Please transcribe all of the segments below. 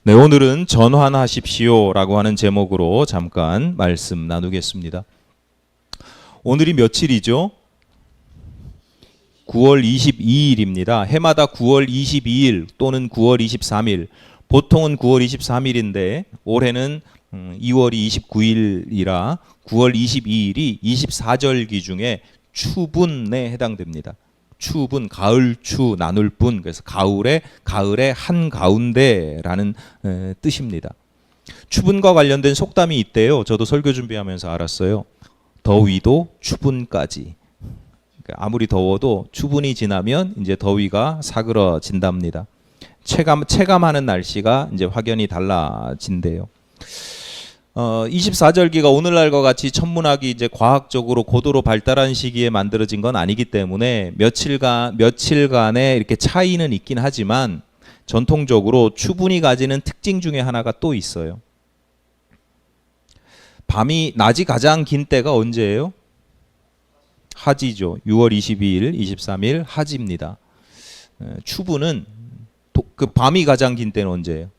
네, 오늘은 전환하십시오라고 하는 제목으로 잠깐 말씀 나누겠습니다. 오늘이 며칠이죠? 9월 22일입니다. 해마다 9월 22일 또는 9월 23일, 보통은 9월 23일인데 올해는 2월 29일이라 9월 22일이 24절기 중에 추분에 해당됩니다. 추분, 가을추, 나눌분, 그래서 가을의 한가운데라는 뜻입니다. 추분과 관련된 속담이 있대요. 저도 설교 준비하면서 알았어요. 더위도 추분까지. 그러니까 아무리 더워도 추분이 지나면 이제 더위가 사그러진답니다. 체감하는 날씨가 이제 확연히 달라진대요. 24절기가 오늘날과 같이 천문학이 이제 과학적으로 고도로 발달한 시기에 만들어진 건 아니기 때문에 며칠간의 이렇게 차이는 있긴 하지만 전통적으로 추분이 가지는 특징 중에 하나가 또 있어요. 낮이 가장 긴 때가 언제예요? 하지죠. 6월 22일, 23일 하지입니다. 추분은 그 밤이 가장 긴 때는 언제예요?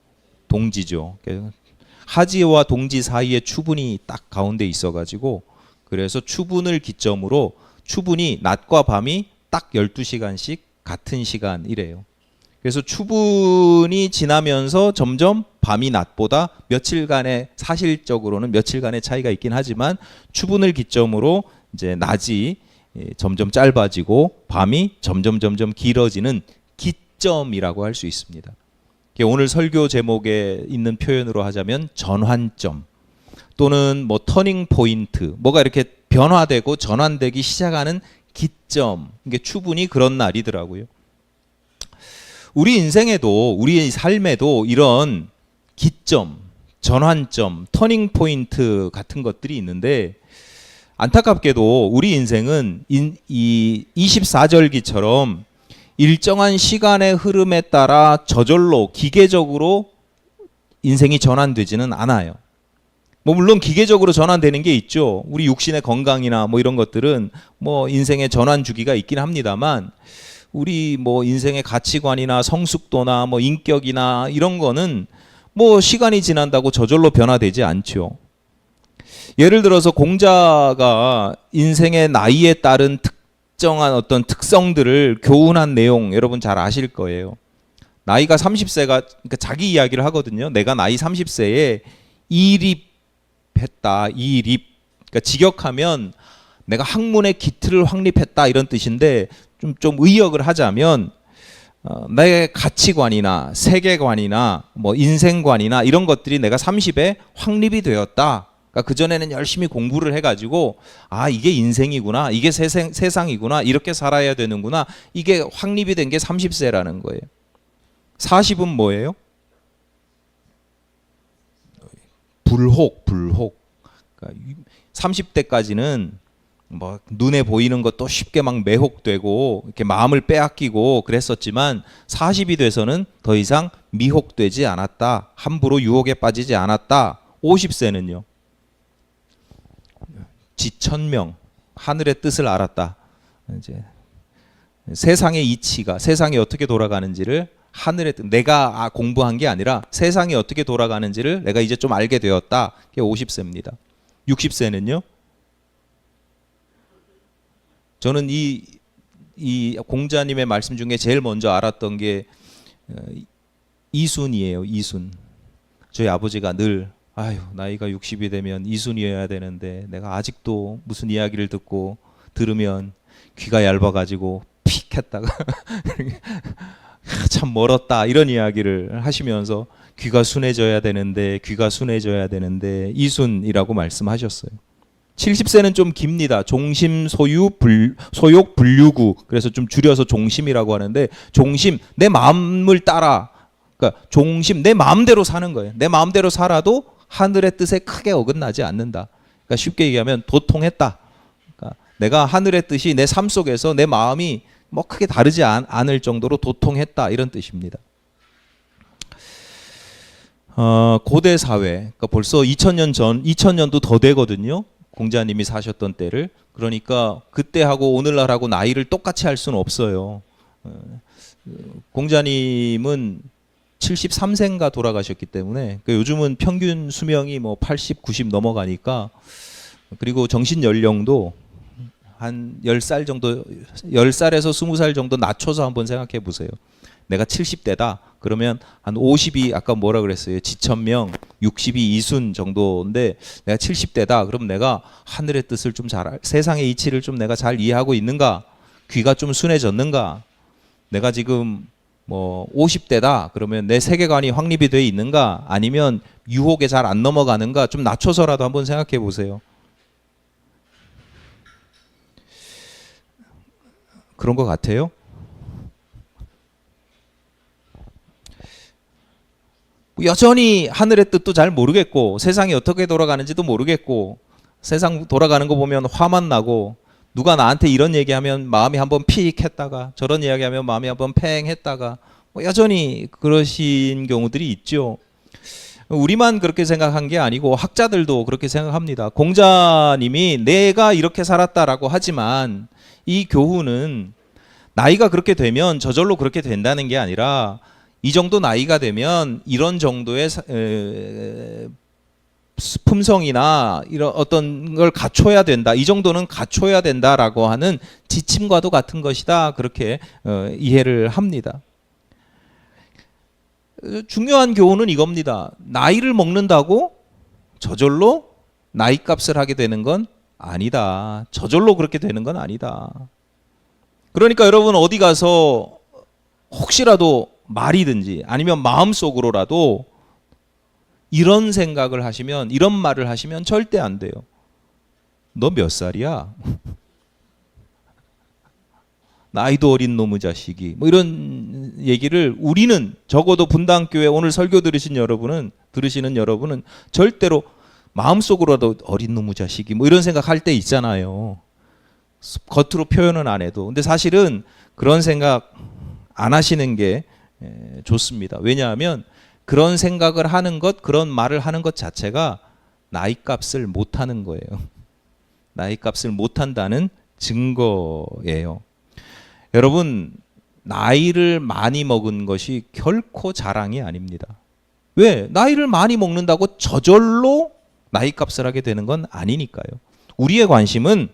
동지죠. 하지와 동지 사이에 추분이 딱 가운데 있어가지고 그래서 추분을 기점으로 추분이 낮과 밤이 딱 12시간씩 같은 시간이래요. 그래서 추분이 지나면서 점점 밤이 낮보다 며칠간의 사실적으로는 며칠간의 차이가 있긴 하지만 추분을 기점으로 이제 낮이 점점 짧아지고 밤이 점점 길어지는 기점이라고 할 수 있습니다. 오늘 설교 제목에 있는 표현으로 하자면 전환점 또는 뭐 터닝 포인트, 뭐가 이렇게 변화되고 전환되기 시작하는 기점, 이게 추분이 그런 날이더라고요. 우리 인생에도 우리 삶에도 이런 기점, 전환점, 터닝 포인트 같은 것들이 있는데 안타깝게도 우리 인생은 이 24절기처럼 일정한 시간의 흐름에 따라 저절로 기계적으로 인생이 전환되지는 않아요. 뭐 물론 기계적으로 전환되는 게 있죠. 우리 육신의 건강이나 뭐 이런 것들은 뭐 인생의 전환 주기가 있긴 합니다만 우리 뭐 인생의 가치관이나 성숙도나 뭐 인격이나 이런 거는 뭐 시간이 지난다고 저절로 변화되지 않죠. 예를 들어서 공자가 인생의 나이에 따른 특정한 어떤 특성들을 교훈한 내용 여러분 잘 아실 거예요. 나이가 30세가 그러니까 자기 이야기를 하거든요. 내가 나이 30세에 이립했다. 이립. 그러니까 직역하면 내가 학문의 기틀을 확립했다 이런 뜻인데 좀 의역을 하자면 내 가치관이나 세계관이나 뭐 인생관이나 이런 것들이 내가 30에 확립이 되었다. 그러니까 그전에는 열심히 공부를 해가지고 이게 인생이구나, 이게 세상이구나, 이렇게 살아야 되는구나, 이게 확립이 된 게 30세라는 거예요. 40은 뭐예요? 불혹. 그러니까 30대까지는 뭐 눈에 보이는 것도 쉽게 막 매혹되고 이렇게 마음을 빼앗기고 그랬었지만 40이 돼서는 더 이상 미혹되지 않았다, 함부로 유혹에 빠지지 않았다. 50세는요? 지천명, 하늘의 뜻을 알았다. 이제 세상의 이치가, 세상이 어떻게 돌아가는지를 하늘의 뜻, 내가 공부한 게 아니라 세상이 어떻게 돌아가는지를 내가 이제 좀 알게 되었다. 그게 50세입니다. 60세는요? 저는 이 공자님의 말씀 중에 제일 먼저 알았던 게 이순이에요. 이순. 저희 아버지가 늘 나이가 60이 되면 이순이어야 되는데 내가 아직도 무슨 이야기를 들으면 귀가 얇아가지고 픽 했다가 참 멀었다 이런 이야기를 하시면서 귀가 순해져야 되는데 이순이라고 말씀하셨어요. 70세는 좀 깁니다. 종심 소욕 분류구, 그래서 좀 줄여서 종심이라고 하는데 종심, 내 마음을 따라, 그러니까 종심, 내 마음대로 사는 거예요. 내 마음대로 살아도 하늘의 뜻에 크게 어긋나지 않는다. 그러니까 쉽게 얘기하면 도통했다. 그러니까 내가 하늘의 뜻이 내 삶 속에서 내 마음이 뭐 크게 다르지 않을 정도로 도통했다 이런 뜻입니다. 고대 사회, 그러니까 벌써 2000년 전, 2000년도 더 되거든요. 공자님이 사셨던 때를. 그러니까 그때하고 오늘날하고 나이를 똑같이 할 수는 없어요. 공자님은 73세인가 돌아가셨기 때문에, 그러니까 요즘은 평균 수명이 뭐 80, 90 넘어가니까, 그리고 정신 연령도 한 10살 정도, 10살에서 20살 정도 낮춰서 한번 생각해 보세요. 내가 70대다. 그러면 한 50이 아까 뭐라 그랬어요? 지천명, 60이 이순 정도인데 내가 70대다. 그럼 내가 하늘의 뜻을 좀 잘, 세상의 이치를 좀 내가 잘 이해하고 있는가? 귀가 좀 순해졌는가? 내가 지금 뭐 50대다. 그러면 내 세계관이 확립이 돼 있는가? 아니면 유혹에 잘 안 넘어가는가? 좀 낮춰서라도 한번 생각해 보세요. 그런 것 같아요. 여전히 하늘의 뜻도 잘 모르겠고 세상이 어떻게 돌아가는지도 모르겠고 세상 돌아가는 거 보면 화만 나고 누가 나한테 이런 얘기하면 마음이 한번 픽 했다가 저런 이야기하면 마음이 한번 팽 했다가 여전히 그러신 경우들이 있죠. 우리만 그렇게 생각한 게 아니고 학자들도 그렇게 생각합니다. 공자님이 내가 이렇게 살았다라고 하지만 이 교훈은 나이가 그렇게 되면 저절로 그렇게 된다는 게 아니라 이 정도 나이가 되면 이런 정도의 품성이나 이런 어떤 걸 갖춰야 된다. 이 정도는 갖춰야 된다라고 하는 지침과도 같은 것이다. 그렇게 이해를 합니다. 중요한 교훈은 이겁니다. 나이를 먹는다고 저절로 나이값을 하게 되는 건 아니다. 저절로 그렇게 되는 건 아니다. 그러니까 여러분 어디 가서 혹시라도 말이든지 아니면 마음속으로라도 이런 생각을 하시면, 이런 말을 하시면 절대 안 돼요. 너 몇 살이야? 나이도 어린 놈의 자식이. 뭐 이런 얘기를 우리는 적어도 분당교회 오늘 설교 들으시는 여러분은 절대로 마음속으로라도 어린 놈의 자식이 뭐 이런 생각할 때 있잖아요. 겉으로 표현은 안 해도. 근데 사실은 그런 생각 안 하시는 게 좋습니다. 왜냐하면 그런 생각을 하는 것, 그런 말을 하는 것 자체가 나이값을 못하는 거예요. 나이값을 못한다는 증거예요. 여러분, 나이를 많이 먹은 것이 결코 자랑이 아닙니다. 왜? 나이를 많이 먹는다고 저절로 나이값을 하게 되는 건 아니니까요. 우리의 관심은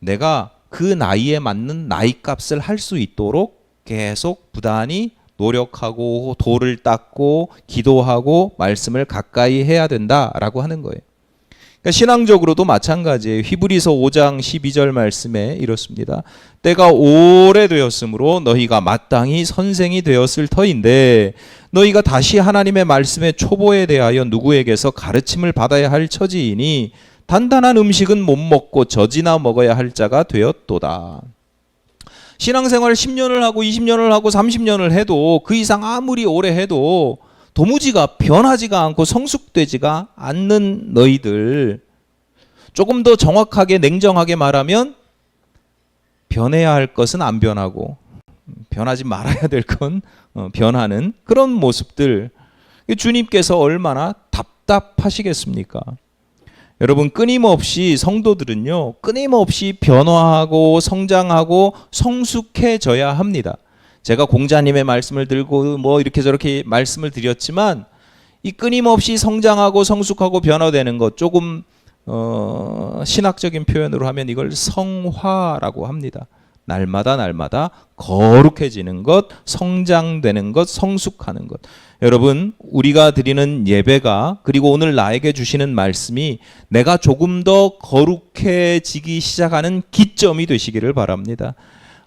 내가 그 나이에 맞는 나이값을 할 수 있도록 계속 부단히 노력하고 도를 닦고 기도하고 말씀을 가까이 해야 된다라고 하는 거예요. 그러니까 신앙적으로도 마찬가지예요. 히브리서 5장 12절 말씀에 이렇습니다. 때가 오래되었으므로 너희가 마땅히 선생이 되었을 터인데 너희가 다시 하나님의 말씀의 초보에 대하여 누구에게서 가르침을 받아야 할 처지이니 단단한 음식은 못 먹고 젖이나 먹어야 할 자가 되었도다. 신앙생활 10년을 하고 20년을 하고 30년을 해도 그 이상 아무리 오래 해도 도무지가 변하지가 않고 성숙되지가 않는 너희들, 조금 더 정확하게 냉정하게 말하면 변해야 할 것은 안 변하고 변하지 말아야 될 건 변하는 그런 모습들, 주님께서 얼마나 답답하시겠습니까? 여러분, 끊임없이 성도들은요, 끊임없이 변화하고 성장하고 성숙해져야 합니다. 제가 공자님의 말씀을 들고 뭐 이렇게 저렇게 말씀을 드렸지만 이 끊임없이 성장하고 성숙하고 변화되는 것, 조금 신학적인 표현으로 하면 이걸 성화라고 합니다. 날마다 거룩해지는 것, 성장되는 것, 성숙하는 것. 여러분, 우리가 드리는 예배가, 그리고 오늘 나에게 주시는 말씀이 내가 조금 더 거룩해지기 시작하는 기점이 되시기를 바랍니다.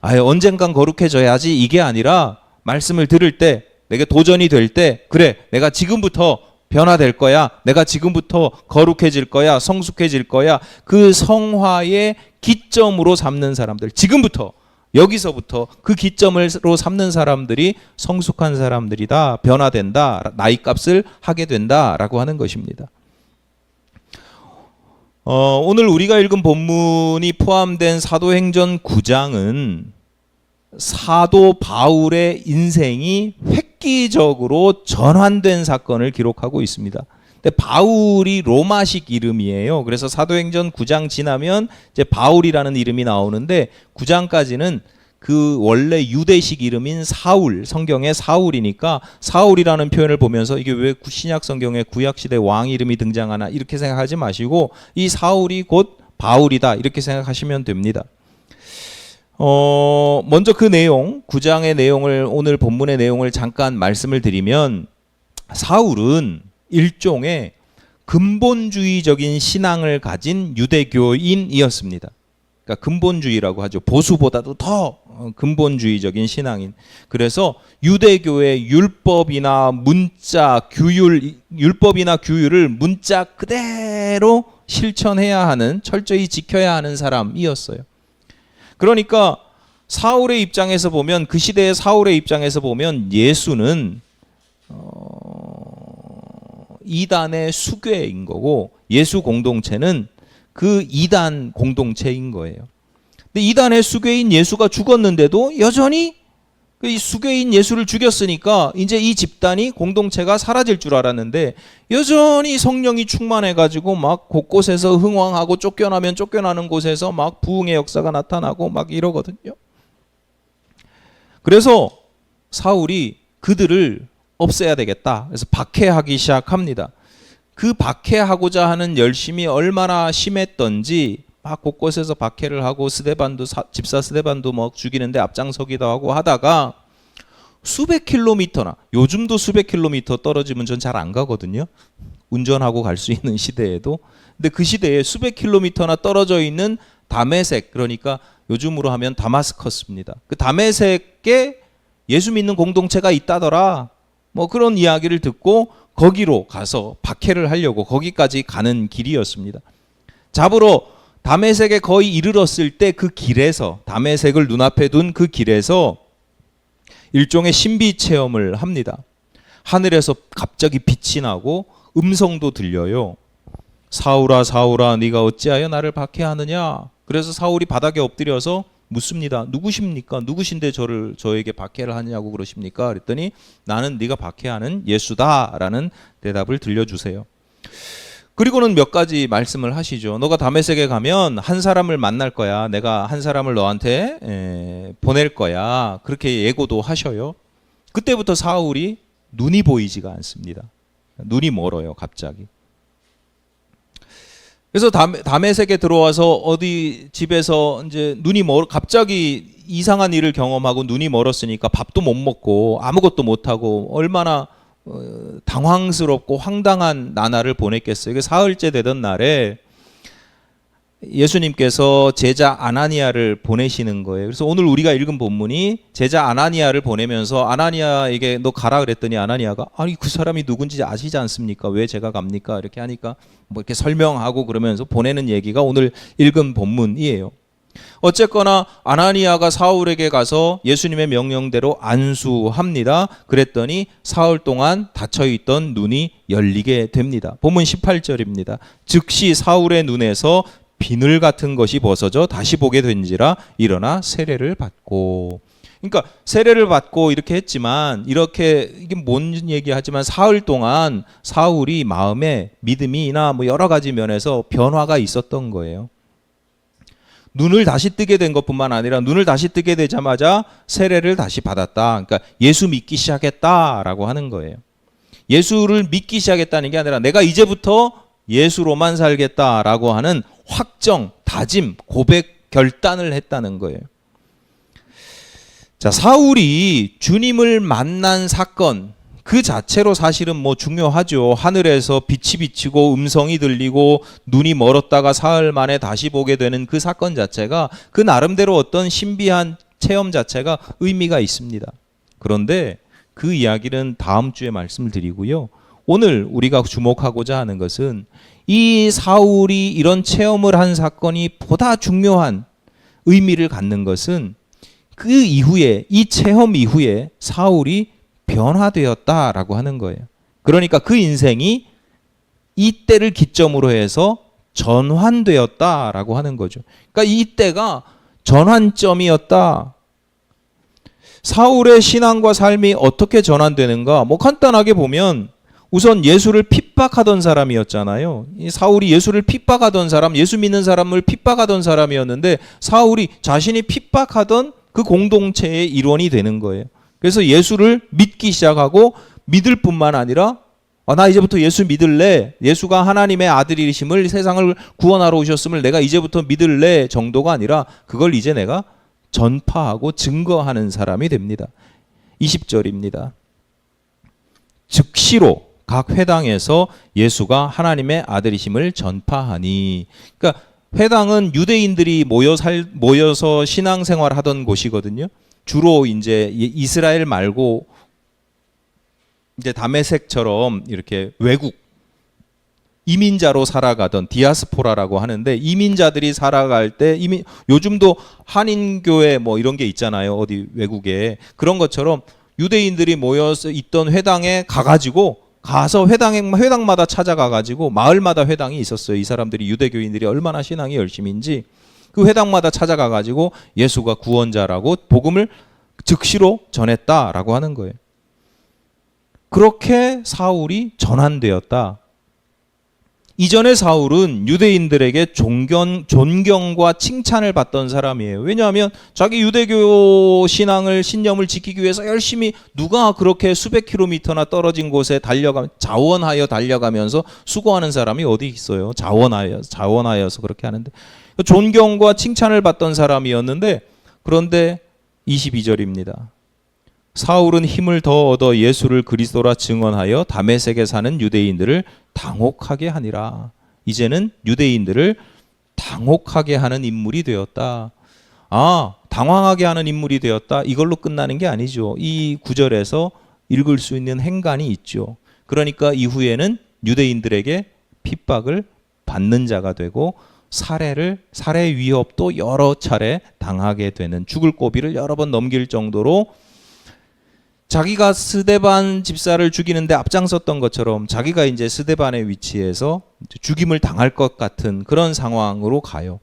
언젠간 거룩해져야지 이게 아니라 말씀을 들을 때, 내게 도전이 될 때, 그래, 내가 지금부터 변화될 거야. 내가 지금부터 거룩해질 거야. 성숙해질 거야. 그 성화의 기점으로 삼는 사람들, 지금부터, 여기서부터 그 기점으로 삼는 사람들이 성숙한 사람들이다. 변화된다. 나이값을 하게 된다라고 하는 것입니다. 오늘 우리가 읽은 본문이 포함된 사도행전 9장은 사도 바울의 인생이 획기적으로 전환된 사건을 기록하고 있습니다. 근데 바울이 로마식 이름이에요. 그래서 사도행전 9장 지나면 이제 바울이라는 이름이 나오는데 9장까지는 그 원래 유대식 이름인 사울, 성경의 사울이니까 사울이라는 표현을 보면서 이게 왜 신약 성경에 구약 시대 왕 이름이 등장하나 이렇게 생각하지 마시고 이 사울이 곧 바울이다 이렇게 생각하시면 됩니다. 먼저 그 내용, 9장의 내용을 오늘 본문의 내용을 잠깐 말씀을 드리면 사울은 일종의 근본주의적인 신앙을 가진 유대교인이었습니다. 그러니까 근본주의라고 하죠. 보수보다도 더 근본주의적인 신앙인. 그래서 유대교의 율법이나 문자, 율법이나 규율을 문자 그대로 실천해야 하는, 철저히 지켜야 하는 사람이었어요. 그러니까 사울의 입장에서 보면, 그 시대의 사울의 입장에서 보면 예수는 이단의 수괴인 거고 예수 공동체는 그 이단 공동체인 거예요. 근데 이단의 수괴인 예수가 죽었는데도 여전히 이 수괴인 예수를 죽였으니까 이제 이 집단이 공동체가 사라질 줄 알았는데 여전히 성령이 충만해가지고 막 곳곳에서 흥왕하고 쫓겨나면 쫓겨나는 곳에서 막 부흥의 역사가 나타나고 막 이러거든요. 그래서 사울이 그들을 없애야 되겠다. 그래서 박해하기 시작합니다. 그 박해하고자 하는 열심이 얼마나 심했던지 막 곳곳에서 박해를 하고 스데반도 집사 스데반도 막 죽이는데 앞장서기도 하고 하다가 수백 킬로미터나, 요즘도 수백 킬로미터 떨어지면 전 잘 안 가거든요. 운전하고 갈 수 있는 시대에도. 근데 그 시대에 수백 킬로미터나 떨어져 있는 다메섹, 그러니까 요즘으로 하면 다마스커스입니다. 그 다메섹에 예수 믿는 공동체가 있다더라. 뭐 그런 이야기를 듣고 거기로 가서 박해를 하려고 거기까지 가는 길이었습니다. 잡으러 다메섹에 거의 이르렀을 때 그 길에서, 다메섹을 눈앞에 둔 그 길에서 일종의 신비 체험을 합니다. 하늘에서 갑자기 빛이 나고 음성도 들려요. 사울아 사울아 네가 어찌하여 나를 박해하느냐. 그래서 사울이 바닥에 엎드려서 묻습니다. 누구십니까? 누구신데 저에게 박해를 하냐고 그러십니까? 그랬더니 나는 네가 박해하는 예수다라는 대답을 들려주세요. 그리고는 몇 가지 말씀을 하시죠. 너가 다메섹에 가면 한 사람을 만날 거야. 내가 한 사람을 너한테 보낼 거야. 그렇게 예고도 하셔요. 그때부터 사울이 눈이 보이지가 않습니다. 눈이 멀어요, 갑자기. 그래서 다메섹에 들어와서 어디 집에서 이제 갑자기 이상한 일을 경험하고 눈이 멀었으니까 밥도 못 먹고 아무것도 못 하고 얼마나 당황스럽고 황당한 나날을 보냈겠어요. 이게 사흘째 되던 날에 예수님께서 제자 아나니아를 보내시는 거예요. 그래서 오늘 우리가 읽은 본문이 제자 아나니아를 보내면서 아나니아에게 너 가라 그랬더니 아나니아가 아니 그 사람이 누군지 아시지 않습니까? 왜 제가 갑니까? 이렇게 하니까 뭐 이렇게 설명하고 그러면서 보내는 얘기가 오늘 읽은 본문이에요. 어쨌거나 아나니아가 사울에게 가서 예수님의 명령대로 안수합니다. 그랬더니 사흘 동안 닫혀있던 눈이 열리게 됩니다. 본문 18절입니다. 즉시 사울의 눈에서 비늘 같은 것이 벗어져 다시 보게 된지라 일어나 세례를 받고. 그러니까 세례를 받고 이렇게 했지만 이렇게 이게 뭔 얘기하지만 사흘 동안 사울이 마음에 믿음이나 뭐 여러 가지 면에서 변화가 있었던 거예요. 눈을 다시 뜨게 된 것뿐만 아니라 눈을 다시 뜨게 되자마자 세례를 다시 받았다. 그러니까 예수 믿기 시작했다라고 하는 거예요. 예수를 믿기 시작했다는 게 아니라 내가 이제부터 예수로만 살겠다라고 하는 확정, 다짐, 고백, 결단을 했다는 거예요. 자, 사울이 주님을 만난 사건 그 자체로 사실은 뭐 중요하죠. 하늘에서 빛이 비치고 음성이 들리고 눈이 멀었다가 사흘 만에 다시 보게 되는 그 사건 자체가 그 나름대로 어떤 신비한 체험 자체가 의미가 있습니다. 그런데 그 이야기는 다음 주에 말씀을 드리고요. 오늘 우리가 주목하고자 하는 것은 이 사울이 이런 체험을 한 사건이 보다 중요한 의미를 갖는 것은 그 이후에, 이 체험 이후에 사울이 변화되었다라고 하는 거예요. 그러니까 그 인생이 이때를 기점으로 해서 전환되었다라고 하는 거죠. 그러니까 이때가 전환점이었다. 사울의 신앙과 삶이 어떻게 전환되는가? 뭐 간단하게 보면 우선 예수를 핍박하던 사람이었잖아요. 이 사울이 예수를 핍박하던 사람, 예수 믿는 사람을 핍박하던 사람이었는데 사울이 자신이 핍박하던 그 공동체의 일원이 되는 거예요. 그래서 예수를 믿기 시작하고 믿을 뿐만 아니라 나 이제부터 예수 믿을래. 예수가 하나님의 아들이심을 세상을 구원하러 오셨음을 내가 이제부터 믿을래 정도가 아니라 그걸 이제 내가 전파하고 증거하는 사람이 됩니다. 20절입니다. 즉시로 각 회당에서 예수가 하나님의 아들이심을 전파하니. 그러니까 회당은 유대인들이 모여서 신앙생활 하던 곳이거든요. 주로 이제 이스라엘 말고 이제 다메섹처럼 이렇게 외국 이민자로 살아가던 디아스포라라고 하는데 이민자들이 살아갈 때 요즘도 한인교회 뭐 이런 게 있잖아요. 어디 외국에. 그런 것처럼 유대인들이 모여서 있던 회당에 가서 회당마다 찾아가가지고 마을마다 회당이 있었어요. 이 사람들이 유대교인들이 얼마나 신앙이 열심인지 그 회당마다 찾아가가지고 예수가 구원자라고 복음을 즉시로 전했다라고 하는 거예요. 그렇게 사울이 전환되었다. 이전에 사울은 유대인들에게 존경과 칭찬을 받던 사람이에요. 왜냐하면 자기 유대교 신념을 지키기 위해서 열심히 누가 그렇게 수백 킬로미터나 떨어진 곳에 자원하여 달려가면서 수고하는 사람이 어디 있어요. 자원하여서 그렇게 하는데 존경과 칭찬을 받던 사람이었는데 그런데 22절입니다. 사울은 힘을 더 얻어 예수를 그리스도라 증언하여 다메섹에 사는 유대인들을 당혹하게 하니라. 이제는 유대인들을 당혹하게 하는 인물이 되었다. 당황하게 하는 인물이 되었다. 이걸로 끝나는 게 아니죠. 이 구절에서 읽을 수 있는 행간이 있죠. 그러니까 이후에는 유대인들에게 핍박을 받는 자가 되고 살해 위협도 여러 차례 당하게 되는, 죽을 고비를 여러 번 넘길 정도로 자기가 스데반 집사를 죽이는데 앞장섰던 것처럼 자기가 이제 스데반의 위치에서 죽임을 당할 것 같은 그런 상황으로 가요.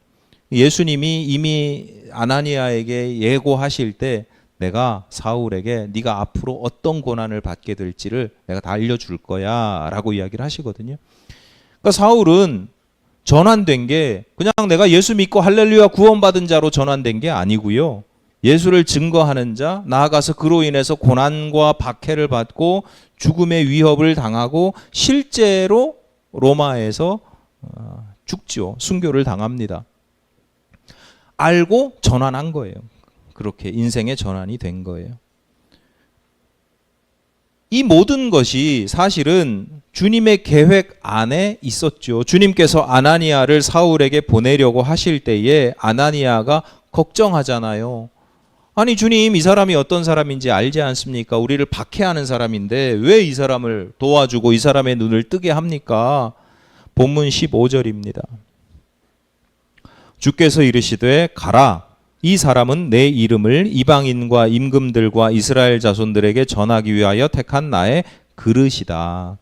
예수님이 이미 아나니아에게 예고하실 때 내가 사울에게 네가 앞으로 어떤 고난을 받게 될지를 내가 다 알려줄 거야 라고 이야기를 하시거든요. 그러니까 사울은 전환된 게 그냥 내가 예수 믿고 할렐루야 구원받은 자로 전환된 게 아니고요. 예수를 증거하는 자, 나아가서 그로 인해서 고난과 박해를 받고 죽음의 위협을 당하고 실제로 로마에서 죽죠. 순교를 당합니다. 알고 전환한 거예요. 그렇게 인생의 전환이 된 거예요. 이 모든 것이 사실은 주님의 계획 안에 있었죠. 주님께서 아나니아를 사울에게 보내려고 하실 때에 아나니아가 걱정하잖아요. 아니 주님, 이 사람이 어떤 사람인지 알지 않습니까? 우리를 박해하는 사람인데 왜 이 사람을 도와주고 이 사람의 눈을 뜨게 합니까? 본문 15절입니다. 주께서 이르시되 가라. 이 사람은 내 이름을 이방인과 임금들과 이스라엘 자손들에게 전하기 위하여 택한 나의 그릇이다.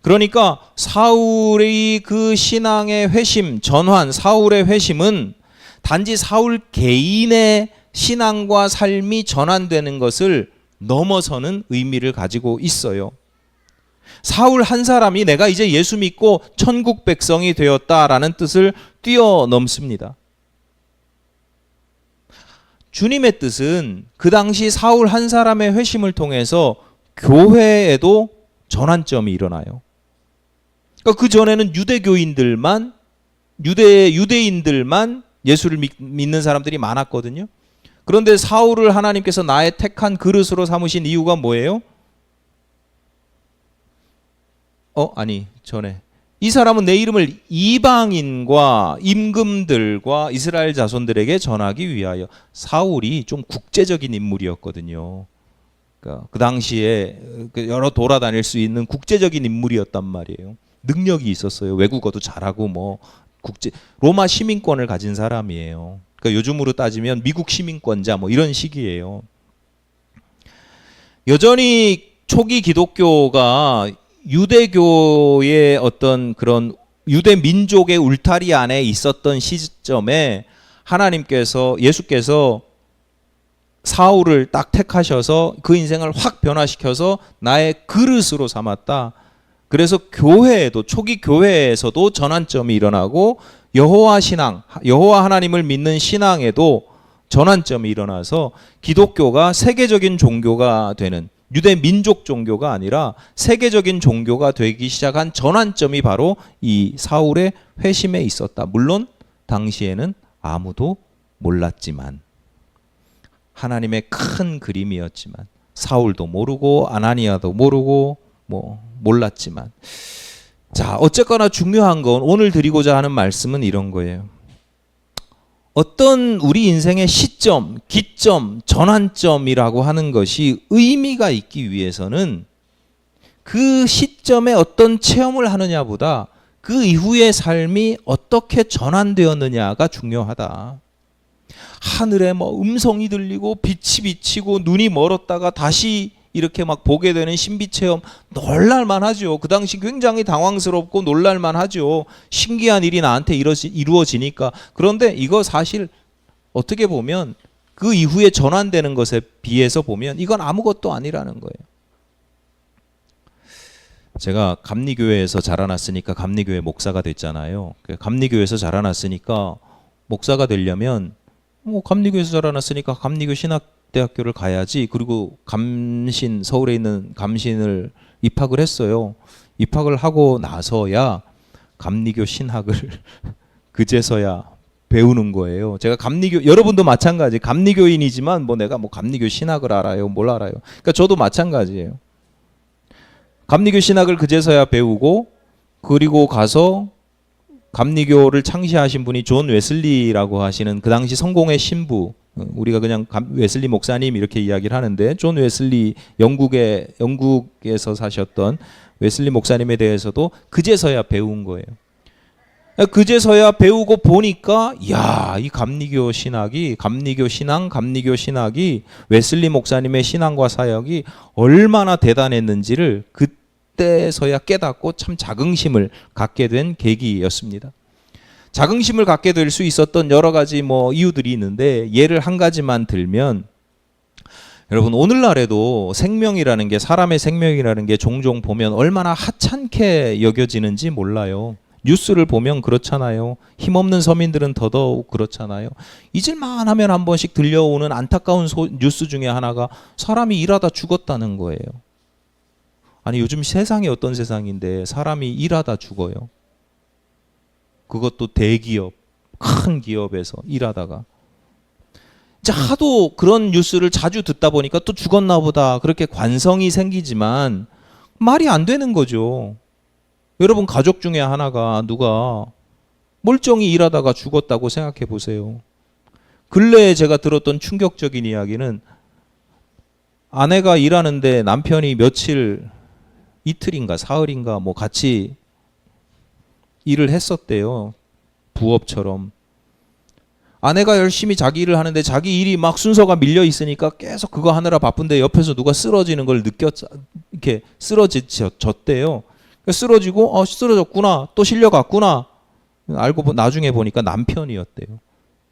그러니까 사울의 그 신앙의 회심, 전환, 사울의 회심은 단지 사울 개인의 신앙과 삶이 전환되는 것을 넘어서는 의미를 가지고 있어요. 사울 한 사람이 내가 이제 예수 믿고 천국 백성이 되었다라는 뜻을 뛰어넘습니다. 주님의 뜻은 그 당시 사울 한 사람의 회심을 통해서 교회에도 전환점이 일어나요. 그러니까 그 전에는 유대인들만 예수를 믿는 사람들이 많았거든요. 그런데 사울을 하나님께서 나의 택한 그릇으로 삼으신 이유가 뭐예요? 이 사람은 내 이름을 이방인과 임금들과 이스라엘 자손들에게 전하기 위하여. 사울이 좀 국제적인 인물이었거든요. 그러니까 그 당시에 여러 돌아다닐 수 있는 국제적인 인물이었단 말이에요. 능력이 있었어요. 외국어도 잘하고 로마 시민권을 가진 사람이에요. 그러니까 요즘으로 따지면 미국 시민권자 이런 식이에요. 여전히 초기 기독교가 유대교의 어떤 그런 유대 민족의 울타리 안에 있었던 시점에 예수께서 사울을 딱 택하셔서 그 인생을 확 변화시켜서 나의 그릇으로 삼았다. 그래서 교회에도 초기 교회에서도 전환점이 일어나고 여호와 신앙, 여호와 하나님을 믿는 신앙에도 전환점이 일어나서 기독교가 세계적인 종교가 되는, 유대 민족 종교가 아니라 세계적인 종교가 되기 시작한 전환점이 바로 이 사울의 회심에 있었다. 물론 당시에는 아무도 몰랐지만, 하나님의 큰 그림이었지만, 사울도 모르고 아나니아도 모르고 몰랐지만, 자, 어쨌거나 중요한 건 오늘 드리고자 하는 말씀은 이런 거예요. 어떤 우리 인생의 시점, 기점, 전환점이라고 하는 것이 의미가 있기 위해서는 그 시점에 어떤 체험을 하느냐보다 그 이후의 삶이 어떻게 전환되었느냐가 중요하다. 하늘에 음성이 들리고 빛이 비치고 눈이 멀었다가 다시 이렇게 보게 되는 신비 체험, 놀랄만 하죠. 그 당시 굉장히 당황스럽고 놀랄만 하죠. 신기한 일이 나한테 이루어지니까. 그런데 이거 사실 어떻게 보면 그 이후에 전환되는 것에 비해서 보면 이건 아무것도 아니라는 거예요. 제가 감리교회에서 자라났으니까 감리교회 목사가 됐잖아요. 감리교회에서 자라났으니까 목사가 되려면 감리교회에서 자라났으니까 감리교 신학대학교를 가야지. 그리고 서울에 있는 감신을 입학을 했어요. 입학을 하고 나서야 감리교 신학을 그제서야 배우는 거예요. 제가 여러분도 마찬가지. 감리교인이지만 내가 감리교 신학을 알아요, 뭘 알아요. 그러니까 저도 마찬가지예요. 감리교 신학을 그제서야 배우고, 그리고 가서 감리교를 창시하신 분이 존 웨슬리라고 하시는 그 당시 성공의 신부, 우리가 그냥 웨슬리 목사님 이렇게 이야기를 하는데, 존 웨슬리, 영국에서 사셨던 웨슬리 목사님에 대해서도 그제서야 배운 거예요. 그제서야 배우고 보니까 이 감리교 신학이, 감리교 신학이 웨슬리 목사님의 신앙과 사역이 얼마나 대단했는지를 그때서야 깨닫고 참 자긍심을 갖게 된 계기였습니다. 자긍심을 갖게 될 수 있었던 여러 가지 이유들이 있는데, 예를 한 가지만 들면, 여러분 오늘날에도 생명이라는 게, 사람의 생명이라는 게 종종 보면 얼마나 하찮게 여겨지는지 몰라요. 뉴스를 보면 그렇잖아요. 힘없는 서민들은 더더욱 그렇잖아요. 잊을만 하면 한 번씩 들려오는 안타까운 뉴스 중에 하나가 사람이 일하다 죽었다는 거예요. 아니, 요즘 세상이 어떤 세상인데 사람이 일하다 죽어요. 그것도 대기업, 큰 기업에서 일하다가. 하도 그런 뉴스를 자주 듣다 보니까 또 죽었나 보다 그렇게 관성이 생기지만 말이 안 되는 거죠. 여러분 가족 중에 하나가 누가 멀쩡히 일하다가 죽었다고 생각해 보세요. 근래에 제가 들었던 충격적인 이야기는, 아내가 일하는데 남편이 이틀인가 사흘인가 같이 일을 했었대요. 부업처럼. 아내가 열심히 자기 일을 하는데 자기 일이 순서가 밀려 있으니까 계속 그거 하느라 바쁜데 옆에서 누가 쓰러지는 걸 이렇게 쓰러졌대요. 쓰러지고 쓰러졌구나, 또 실려갔구나, 알고 나중에 보니까 남편이었대요.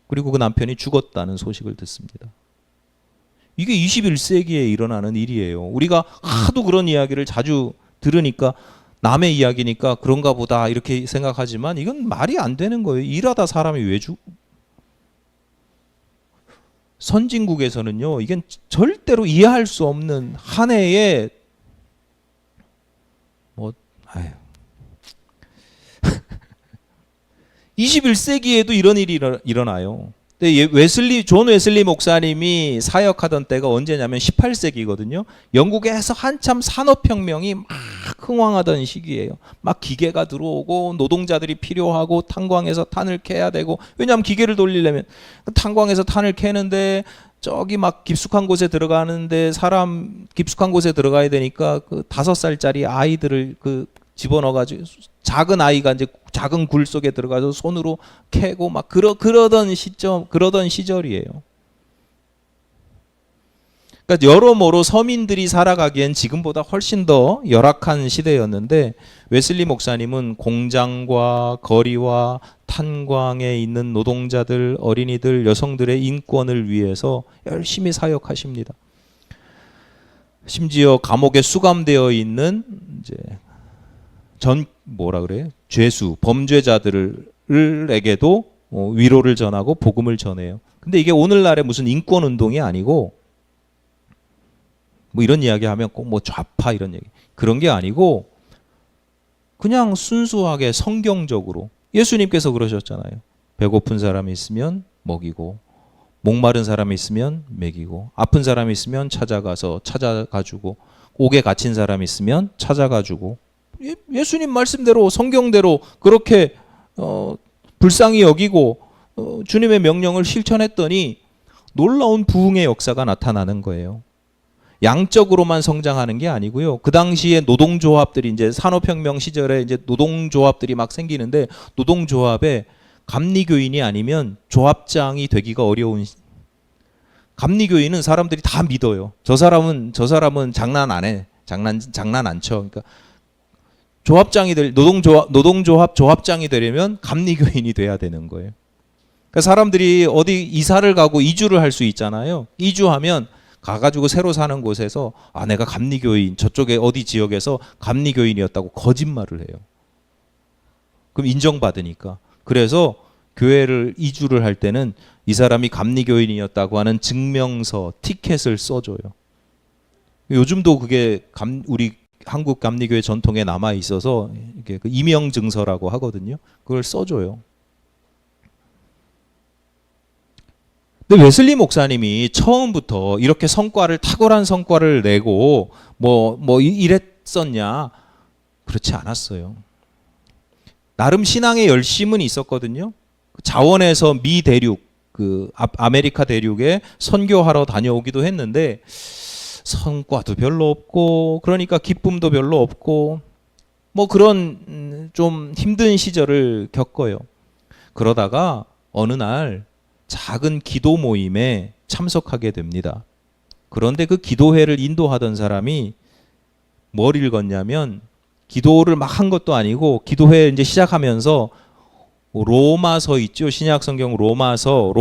그리고 그 남편이 죽었다는 소식을 듣습니다. 이게 21세기에 일어나는 일이에요. 우리가 하도 그런 이야기를 자주 들으니까 남의 이야기니까 그런가 보다 이렇게 생각하지만 이건 말이 안 되는 거예요. 일하다 사람이 왜 선진국에서는요, 이건 절대로 이해할 수 없는 한 해에 21세기에도 이런 일이 일어나요. 존 웨슬리 목사님이 사역하던 때가 언제냐면 18세기거든요. 영국에서 한참 산업혁명이 막 흥왕하던 시기예요. 막 기계가 들어오고 노동자들이 필요하고 탄광에서 탄을 캐야 되고, 왜냐하면 기계를 돌리려면 탄광에서 탄을 캐는데 저기 깊숙한 곳에 들어가는데 깊숙한 곳에 들어가야 되니까 그 5살짜리 아이들을 집어넣어가지고 작은 아이가 이제 작은 굴 속에 들어가서 손으로 캐고 그러던 시절이에요. 그러니까 그러니까 여러모로 서민들이 살아가기엔 지금보다 훨씬 더 열악한 시대였는데 웨슬리 목사님은 공장과 거리와 탄광에 있는 노동자들, 어린이들, 여성들의 인권을 위해서 열심히 사역하십니다. 심지어 감옥에 수감되어 있는 이제 죄수, 범죄자들에게도 위로를 전하고 복음을 전해요. 근데 이게 오늘날의 무슨 인권 운동이 아니고 뭐 이런 이야기 하면 꼭 뭐 좌파 이런 얘기. 그런 게 아니고 그냥 순수하게 성경적으로 예수님께서 그러셨잖아요. 배고픈 사람이 있으면 먹이고 목마른 사람이 있으면 먹이고 아픈 사람이 있으면 찾아가주고 옥에 갇힌 사람이 있으면 찾아가주고 예수님 말씀대로 성경대로 그렇게 불쌍히 여기고 주님의 명령을 실천했더니 놀라운 부흥의 역사가 나타나는 거예요. 양적으로만 성장하는 게 아니고요. 그 당시에 노동조합들이 이제 산업혁명 시절에 이제 노동조합들이 막 생기는데 노동조합에 감리교인이 아니면 조합장이 되기가 어려운 감리교인은 사람들이 다 믿어요. 저 사람은 장난 안 해. 장난 안 쳐. 그러니까 노동조합 조합장이 되려면 감리교인이 돼야 되는 거예요. 그러니까 사람들이 어디 이사를 가고 이주를 할 수 있잖아요. 이주하면 가가지고 새로 사는 곳에서 내가 감리교인 저쪽에 어디 지역에서 감리교인이었다고 거짓말을 해요. 그럼 인정받으니까. 그래서 교회를 이주를 할 때는 이 사람이 감리교인이었다고 하는 증명서, 티켓을 써줘요. 요즘도 그게 우리 한국 감리교회 전통에 남아 있어서 이게 그 이명증서라고 하거든요. 그걸 써줘요. 근데 웨슬리 목사님이 처음부터 이렇게 탁월한 성과를 내고 이랬었냐? 그렇지 않았어요. 나름 신앙의 열심은 있었거든요. 자원에서 미 대륙, 아메리카 대륙에 선교하러 다녀오기도 했는데 성과도 별로 없고 그러니까 기쁨도 별로 없고 그런 좀 힘든 시절을 겪어요. 그러다가 어느 날 작은 기도 모임에 참석하게 됩니다. 그런데 그 기도회를 인도하던 사람이 뭘 읽었냐면 기도를 막 한 것도 아니고 기도회 이제 시작하면서 로마서 있죠. 신약 성경 로마서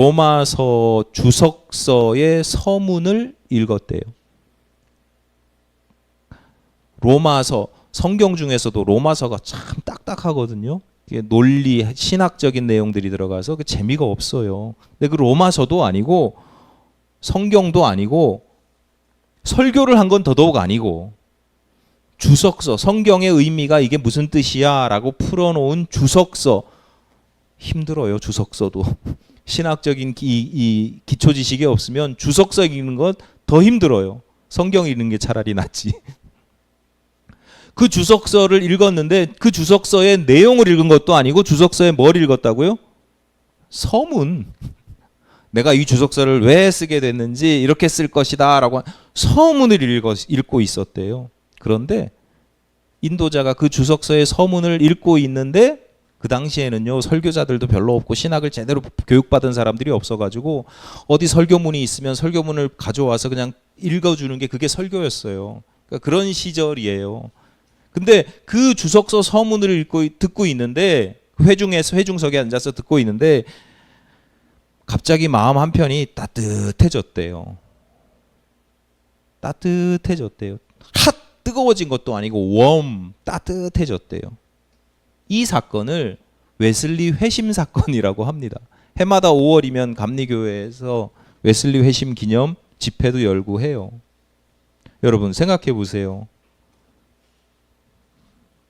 주석서의 서문을 읽었대요. 로마서 성경 중에서도 로마서가 참 딱딱하거든요. 논리, 신학적인 내용들이 들어가서 그 재미가 없어요. 근데 그 로마서도 아니고 성경도 아니고 설교를 한 건 더더욱 아니고 주석서, 성경의 의미가 이게 무슨 뜻이야 라고 풀어놓은 주석서. 힘들어요. 주석서도. 신학적인 이 기초 지식이 없으면 주석서 읽는 건 더 힘들어요. 성경 읽는 게 차라리 낫지. 그 주석서를 읽었는데 그 주석서의 내용을 읽은 것도 아니고 주석서에 뭘 읽었다고요? 서문. 내가 이 주석서를 왜 쓰게 됐는지 이렇게 쓸 것이다 라고 서문을 읽고 있었대요. 그런데 인도자가 그 주석서의 서문을 읽고 있는데 그 당시에는요 설교자들도 별로 없고 신학을 제대로 교육받은 사람들이 없어가지고 어디 설교문이 있으면 설교문을 가져와서 그냥 읽어주는 게 그게 설교였어요. 그러니까 그런 시절이에요. 근데 그 주석서 서문을 듣고 있는데 회중석에 앉아서 듣고 있는데 갑자기 마음 한편이 따뜻해졌대요. 뜨거워진 것도 아니고 따뜻해졌대요. 이 사건을 웨슬리 회심 사건이라고 합니다. 해마다 5월이면 감리교회에서 웨슬리 회심 기념 집회도 열고 해요. 여러분 생각해 보세요.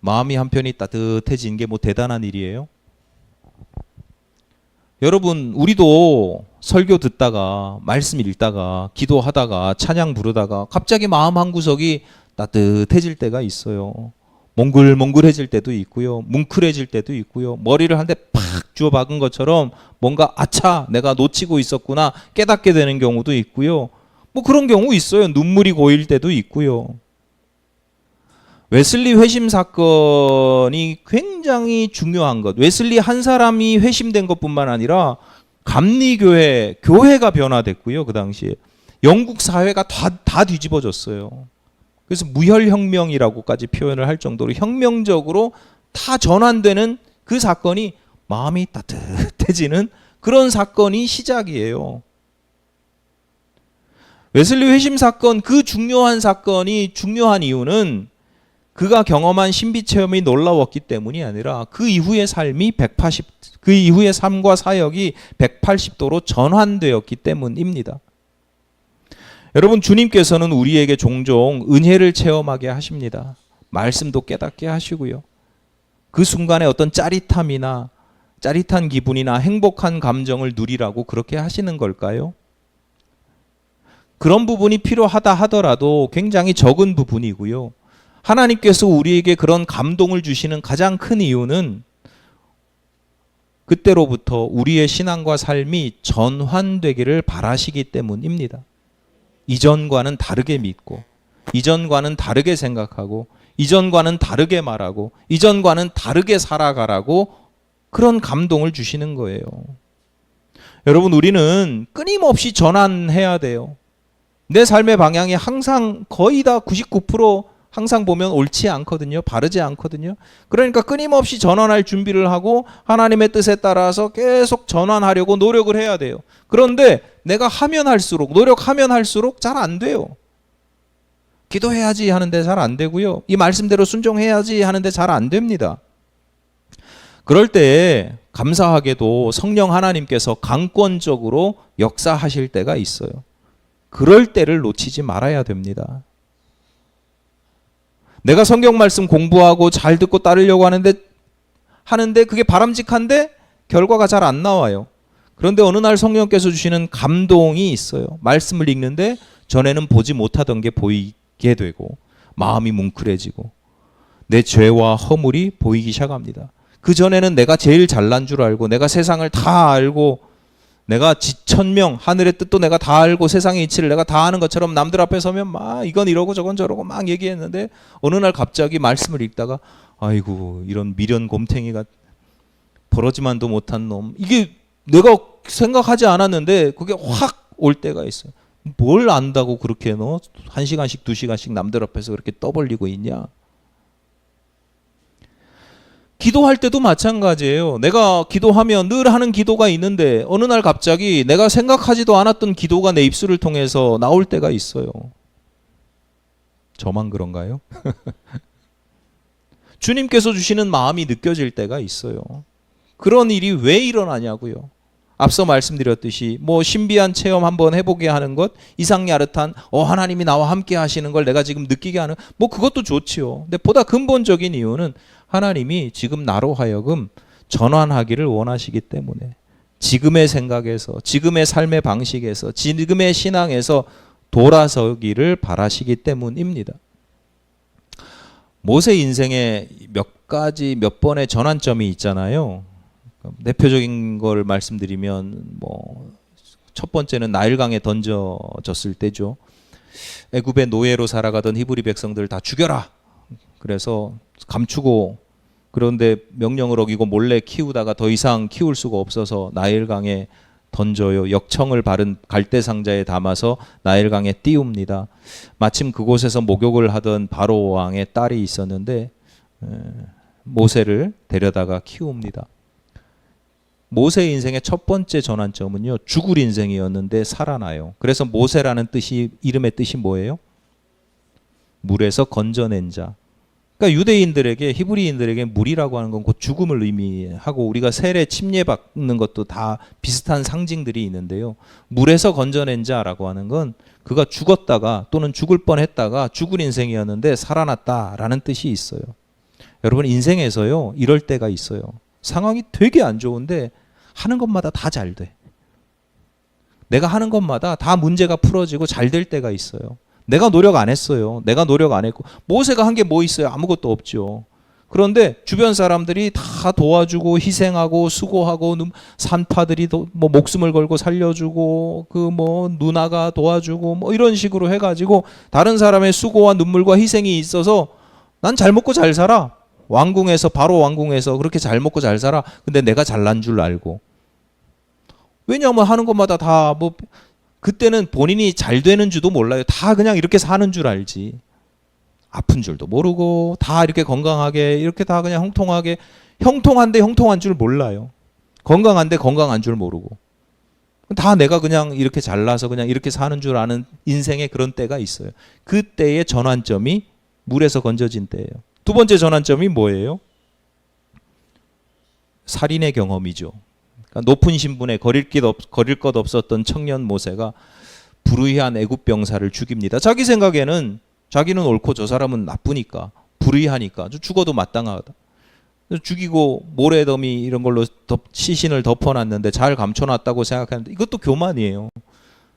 마음이 한편이 따뜻해진 게 대단한 일이에요? 여러분 우리도 설교 듣다가 말씀 읽다가 기도하다가 찬양 부르다가 갑자기 마음 한구석이 따뜻해질 때가 있어요. 몽글몽글해질 때도 있고요. 뭉클해질 때도 있고요. 머리를 한 대 팍 주워 박은 것처럼 뭔가 아차 내가 놓치고 있었구나 깨닫게 되는 경우도 있고요. 그런 경우 있어요. 눈물이 고일 때도 있고요. 웨슬리 회심 사건이 굉장히 중요한 것. 웨슬리 한 사람이 회심된 것뿐만 아니라 감리교회가 변화됐고요. 그 당시에 영국 사회가 다 뒤집어졌어요. 그래서 무혈혁명이라고까지 표현을 할 정도로 혁명적으로 다 전환되는 그 사건이 마음이 따뜻해지는 그런 사건이 시작이에요. 웨슬리 회심 사건, 그 중요한 사건이 중요한 이유는 그가 경험한 신비 체험이 놀라웠기 때문이 아니라 그 이후의 삶이 그 이후의 삶과 사역이 180도로 전환되었기 때문입니다. 여러분, 주님께서는 우리에게 종종 은혜를 체험하게 하십니다. 말씀도 깨닫게 하시고요. 그 순간에 어떤 짜릿한 기분이나 행복한 감정을 누리라고 그렇게 하시는 걸까요? 그런 부분이 필요하다 하더라도 굉장히 적은 부분이고요. 하나님께서 우리에게 그런 감동을 주시는 가장 큰 이유는 그때로부터 우리의 신앙과 삶이 전환되기를 바라시기 때문입니다. 이전과는 다르게 믿고, 이전과는 다르게 생각하고, 이전과는 다르게 말하고, 이전과는 다르게 살아가라고 그런 감동을 주시는 거예요. 여러분, 우리는 끊임없이 전환해야 돼요. 내 삶의 방향이 항상 거의 다 99% 항상 보면 옳지 않거든요. 바르지 않거든요. 그러니까 끊임없이 전환할 준비를 하고 하나님의 뜻에 따라서 계속 전환하려고 노력을 해야 돼요. 그런데 내가 하면 할수록, 노력하면 할수록 잘 안 돼요. 기도해야지 하는데 잘 안 되고요. 이 말씀대로 순종해야지 하는데 잘 안 됩니다. 그럴 때 감사하게도 성령 하나님께서 강권적으로 역사하실 때가 있어요. 그럴 때를 놓치지 말아야 됩니다. 내가 성경 말씀 공부하고 잘 듣고 따르려고 하는데 그게 바람직한데 결과가 잘 안 나와요. 그런데 어느 날 성령께서 주시는 감동이 있어요. 말씀을 읽는데 전에는 보지 못하던 게 보이게 되고 마음이 뭉클해지고 내 죄와 허물이 보이기 시작합니다. 그 전에는 내가 제일 잘난 줄 알고 내가 세상을 다 알고 내가 지천명 하늘의 뜻도 내가 다 알고 세상의 이치를 내가 다 아는 것처럼 남들 앞에 서면 막 이건 이러고 저건 저러고 막 얘기했는데 어느 날 갑자기 말씀을 읽다가 아이고 이런 미련 곰탱이가 버러지만도 못한 놈, 이게 내가 생각하지 않았는데 그게 확 올 때가 있어요. 뭘 안다고 그렇게 너 1시간씩 2시간씩 남들 앞에서 그렇게 떠벌리고 있냐. 기도할 때도 마찬가지예요. 내가 기도하면 늘 하는 기도가 있는데 어느 날 갑자기 내가 생각하지도 않았던 기도가 내 입술을 통해서 나올 때가 있어요. 저만 그런가요? 주님께서 주시는 마음이 느껴질 때가 있어요. 그런 일이 왜 일어나냐고요. 앞서 말씀드렸듯이 뭐 신비한 체험 한번 해보게 하는 것, 이상야릇한 하나님이 나와 함께 하시는 걸 내가 지금 느끼게 하는 뭐 그것도 좋지요. 근데 보다 근본적인 이유는 하나님이 지금 나로 하여금 전환하기를 원하시기 때문에 지금의 생각에서, 지금의 삶의 방식에서, 지금의 신앙에서 돌아서기를 바라시기 때문입니다. 모세 인생에 몇 번의 전환점이 있잖아요. 대표적인 걸 말씀드리면 첫 번째는 나일강에 던져졌을 때죠. 애굽의 노예로 살아가던 히브리 백성들 다 죽여라. 그래서 감추고, 그런데 명령을 어기고 몰래 키우다가 더 이상 키울 수가 없어서 나일강에 던져요. 역청을 바른 갈대 상자에 담아서 나일강에 띄웁니다. 마침 그곳에서 목욕을 하던 바로 왕의 딸이 있었는데 모세를 데려다가 키웁니다. 모세 인생의 첫 번째 전환점은요, 죽을 인생이었는데 살아나요. 그래서 모세라는 이름의 뜻이 뭐예요? 물에서 건져낸 자. 그러니까 유대인들에게, 히브리인들에게 물이라고 하는 건 곧 죽음을 의미하고 우리가 세례 침례받는 것도 다 비슷한 상징들이 있는데요. 물에서 건져낸 자라고 하는 건 그가 죽었다가 또는 죽을 뻔했다가 죽을 인생이었는데 살아났다라는 뜻이 있어요. 여러분, 인생에서요, 이럴 때가 있어요. 상황이 되게 안 좋은데 하는 것마다 다 잘 돼. 내가 하는 것마다 다 문제가 풀어지고 잘 될 때가 있어요. 내가 노력 안 했어요. 내가 노력 안 했고 모세가 한 게 뭐 있어요? 아무것도 없죠. 그런데 주변 사람들이 다 도와주고 희생하고 수고하고 산파들이 목숨을 걸고 살려주고 누나가 도와주고 이런 식으로 해가지고 다른 사람의 수고와 눈물과 희생이 있어서 난 잘 먹고 잘 살아. 바로 왕궁에서 그렇게 잘 먹고 잘 살아. 근데 내가 잘난 줄 알고. 왜냐하면 하는 것마다 다 그때는 본인이 잘 되는 줄도 몰라요. 다 그냥 이렇게 사는 줄 알지. 아픈 줄도 모르고 다 이렇게 건강하게 이렇게 다 그냥 형통하게 형통한데 형통한 줄 몰라요. 건강한데 건강한 줄 모르고 다 내가 그냥 이렇게 잘나서 그냥 이렇게 사는 줄 아는 인생의 그런 때가 있어요. 그때의 전환점이 물에서 건져진 때예요. 두 번째 전환점이 뭐예요? 살인의 경험이죠. 그러니까 높은 신분에 거릴 것 없었던 청년 모세가 불의한 애굽 병사를 죽입니다. 자기 생각에는 자기는 옳고 저 사람은 나쁘니까 불의하니까 죽어도 마땅하다. 죽이고 모래더미 이런 걸로 시신을 덮어놨는데 잘 감춰놨다고 생각하는데 이것도 교만이에요.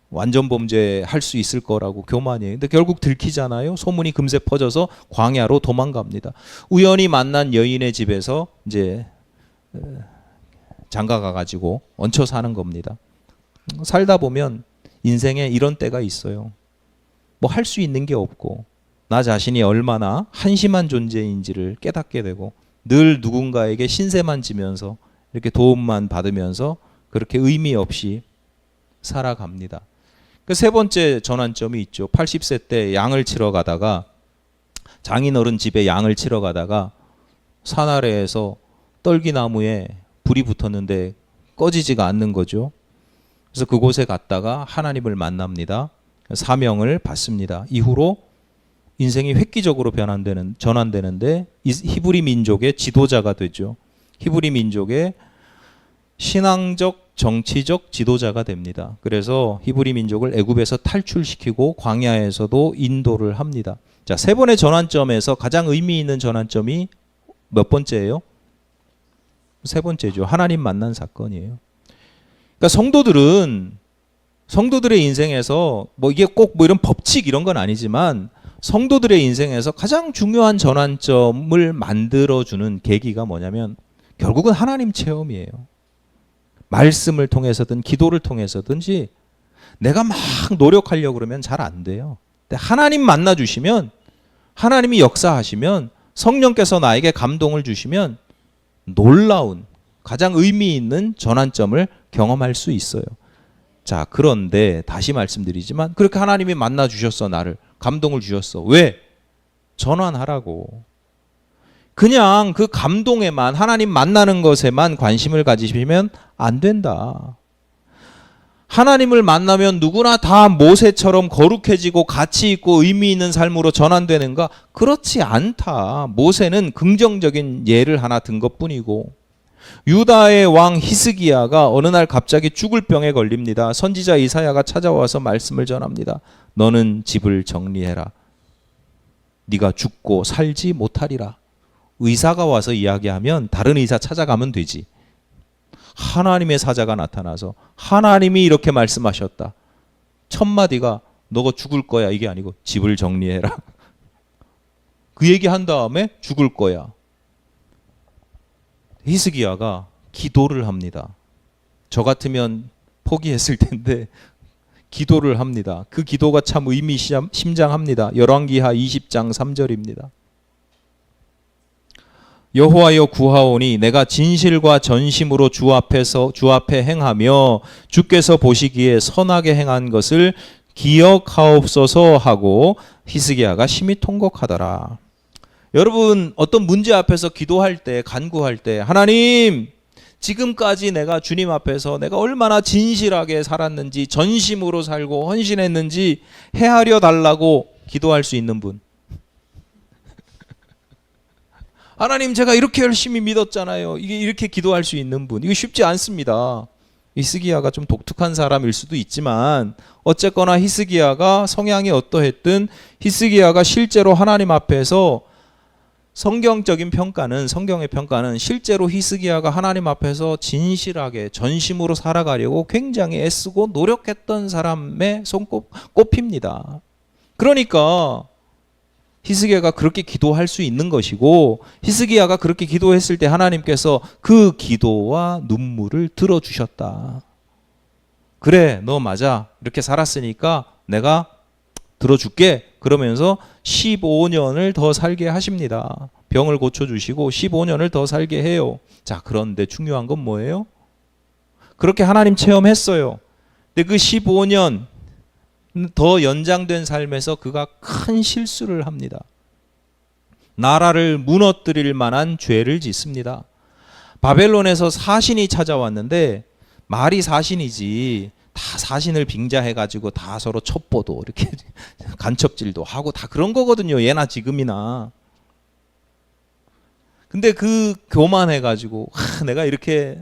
완전 범죄할 수 있을 거라고 교만이에요. 근데 결국 들키잖아요. 소문이 금세 퍼져서 광야로 도망갑니다. 우연히 만난 여인의 집에서 이제 장가 가가지고 얹혀 사는 겁니다. 살다 보면 인생에 이런 때가 있어요. 뭐 할 수 있는 게 없고 나 자신이 얼마나 한심한 존재인지를 깨닫게 되고 늘 누군가에게 신세만 지면서 이렇게 도움만 받으면서 그렇게 의미 없이 살아갑니다. 그 세 번째 전환점이 있죠. 80세 때 양을 치러 가다가 장인어른 집에 양을 치러 가다가 산 아래에서 떨기나무에 불이 붙었는데 꺼지지가 않는 거죠. 그래서 그곳에 갔다가 하나님을 만납니다. 사명을 받습니다. 이후로 인생이 획기적으로 전환되는데 히브리 민족의 지도자가 되죠. 히브리 민족의 신앙적, 정치적 지도자가 됩니다. 그래서 히브리 민족을 애굽에서 탈출시키고 광야에서도 인도를 합니다. 자, 세 번의 전환점에서 가장 의미 있는 전환점이 몇 번째예요? 세 번째죠. 하나님 만난 사건이에요. 그러니까 성도들의 인생에서 뭐 이게 꼭 뭐 이런 법칙 이런 건 아니지만 성도들의 인생에서 가장 중요한 전환점을 만들어주는 계기가 뭐냐면 결국은 하나님 체험이에요. 말씀을 통해서든 기도를 통해서든지 내가 막 노력하려고 그러면 잘 안 돼요. 근데 하나님 만나주시면 하나님이 역사하시면 성령께서 나에게 감동을 주시면 놀라운 가장 의미 있는 전환점을 경험할 수 있어요. 자, 그런데 다시 말씀드리지만 그렇게 하나님이 만나 주셨어. 나를 감동을 주셨어. 왜? 전환하라고. 그냥 그 감동에만 하나님 만나는 것에만 관심을 가지시면 안 된다. 하나님을 만나면 누구나 다 모세처럼 거룩해지고 가치 있고 의미 있는 삶으로 전환되는가? 그렇지 않다. 모세는 긍정적인 예를 하나 든 것뿐이고 유다의 왕 히스기야가 어느 날 갑자기 죽을 병에 걸립니다. 선지자 이사야가 찾아와서 말씀을 전합니다. 너는 집을 정리해라. 네가 죽고 살지 못하리라. 의사가 와서 이야기하면 다른 의사 찾아가면 되지. 하나님의 사자가 나타나서 하나님이 이렇게 말씀하셨다. 첫 마디가 너가 죽을 거야 이게 아니고 집을 정리해라. 그 얘기한 다음에 죽을 거야. 히스기야가 기도를 합니다. 저 같으면 포기했을 텐데 기도를 합니다. 그 기도가 참 의미심장합니다. 열왕기하 20장 3절입니다. 여호와여 구하오니 내가 진실과 전심으로 주 앞에 행하며 주께서 보시기에 선하게 행한 것을 기억하옵소서 하고 히스기야가 심히 통곡하더라. 여러분 어떤 문제 앞에서 기도할 때 간구할 때 하나님 지금까지 내가 주님 앞에서 내가 얼마나 진실하게 살았는지 전심으로 살고 헌신했는지 헤아려 달라고 기도할 수 있는 분. 하나님 제가 이렇게 열심히 믿었잖아요. 이게 이렇게 기도할 수 있는 분. 이거 쉽지 않습니다. 히스기야가 좀 독특한 사람일 수도 있지만 어쨌거나 히스기야가 성향이 어떠했든 히스기야가 실제로 하나님 앞에서 성경의 평가는 실제로 히스기야가 하나님 앞에서 진실하게 전심으로 살아가려고 굉장히 애쓰고 노력했던 사람의 손꼽힙니다. 그러니까 히스기야가 그렇게 기도할 수 있는 것이고 히스기야가 그렇게 기도했을 때 하나님께서 그 기도와 눈물을 들어주셨다. 그래 너 맞아 이렇게 살았으니까 내가 들어줄게 그러면서 15년을 더 살게 하십니다. 병을 고쳐주시고 15년을 더 살게 해요. 자, 그런데 중요한 건 뭐예요? 그렇게 하나님 체험했어요. 근데 그 15년 더 연장된 삶에서 그가 큰 실수를 합니다. 나라를 무너뜨릴 만한 죄를 짓습니다. 바벨론에서 사신이 찾아왔는데 말이 사신이지 다 사신을 빙자해가지고 다 서로 첩보도 이렇게 간첩질도 하고 다 그런 거거든요. 예나 지금이나. 근데 그 교만해가지고 내가 이렇게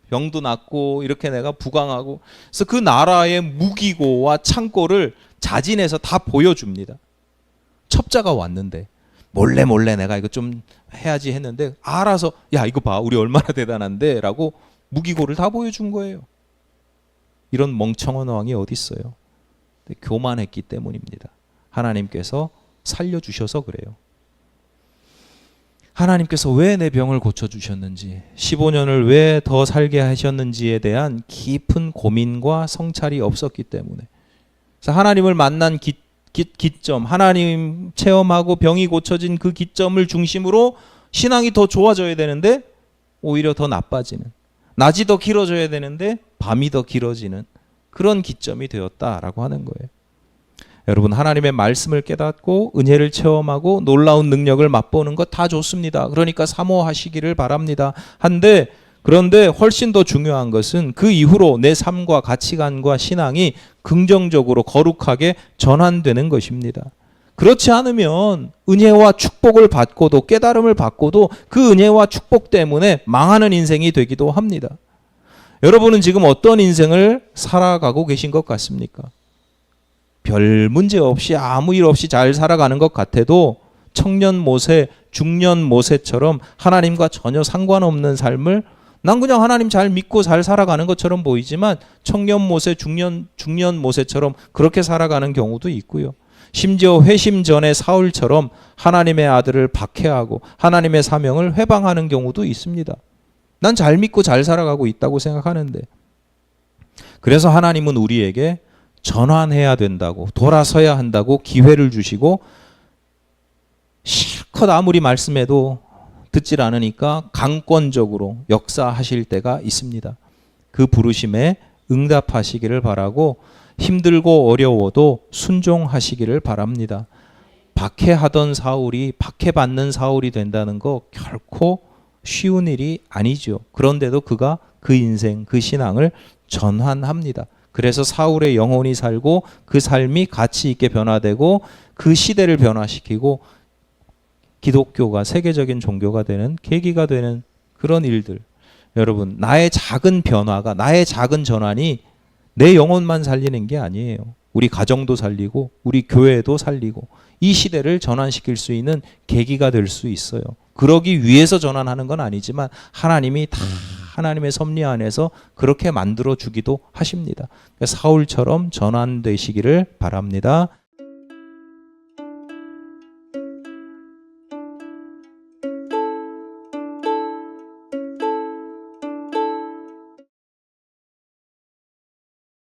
병도 낫고 이렇게 내가 부강하고 그래서 그 나라의 무기고와 창고를 자진해서 다 보여줍니다. 첩자가 왔는데 몰래 내가 이거 좀 해야지 했는데 알아서 야 이거 봐 우리 얼마나 대단한데 라고 무기고를 다 보여준 거예요. 이런 멍청한 왕이 어디 있어요? 교만했기 때문입니다. 하나님께서 살려주셔서 그래요. 하나님께서 왜 내 병을 고쳐주셨는지 15년을 왜 더 살게 하셨는지에 대한 깊은 고민과 성찰이 없었기 때문에 그래서 하나님을 만난 기점 하나님 체험하고 병이 고쳐진 그 기점을 중심으로 신앙이 더 좋아져야 되는데 오히려 더 나빠지는 낮이 더 길어져야 되는데 밤이 더 길어지는 그런 기점이 되었다라고 하는 거예요. 여러분 하나님의 말씀을 깨닫고 은혜를 체험하고 놀라운 능력을 맛보는 것 다 좋습니다. 그러니까 사모하시기를 바랍니다. 그런데 훨씬 더 중요한 것은 그 이후로 내 삶과 가치관과 신앙이 긍정적으로 거룩하게 전환되는 것입니다. 그렇지 않으면 은혜와 축복을 받고도 깨달음을 받고도 그 은혜와 축복 때문에 망하는 인생이 되기도 합니다. 여러분은 지금 어떤 인생을 살아가고 계신 것 같습니까? 별 문제 없이 아무 일 없이 잘 살아가는 것 같아도 청년 모세, 중년 모세처럼 하나님과 전혀 상관없는 삶을 난 그냥 하나님 잘 믿고 잘 살아가는 것처럼 보이지만 청년 모세, 중년 모세처럼 그렇게 살아가는 경우도 있고요. 심지어 회심 전에 사울처럼 하나님의 아들을 박해하고 하나님의 사명을 회방하는 경우도 있습니다. 난 잘 믿고 잘 살아가고 있다고 생각하는데 그래서 하나님은 우리에게 전환해야 된다고 돌아서야 한다고 기회를 주시고 실컷 아무리 말씀해도 듣질 않으니까 강권적으로 역사하실 때가 있습니다. 그 부르심에 응답하시기를 바라고 힘들고 어려워도 순종하시기를 바랍니다. 박해하던 사울이 박해받는 사울이 된다는 거 결코 쉬운 일이 아니죠. 그런데도 그가 그 인생, 그 신앙을 전환합니다. 그래서 사울의 영혼이 살고 그 삶이 가치 있게 변화되고 그 시대를 변화시키고 기독교가 세계적인 종교가 되는 계기가 되는 그런 일들. 여러분 나의 작은 변화가 나의 작은 전환이 내 영혼만 살리는 게 아니에요. 우리 가정도 살리고 우리 교회도 살리고 이 시대를 전환시킬 수 있는 계기가 될 수 있어요. 그러기 위해서 전환하는 건 아니지만 하나님이 다 하나님의 섭리 안에서 그렇게 만들어 주기도 하십니다. 사울처럼 전환되시기를 바랍니다.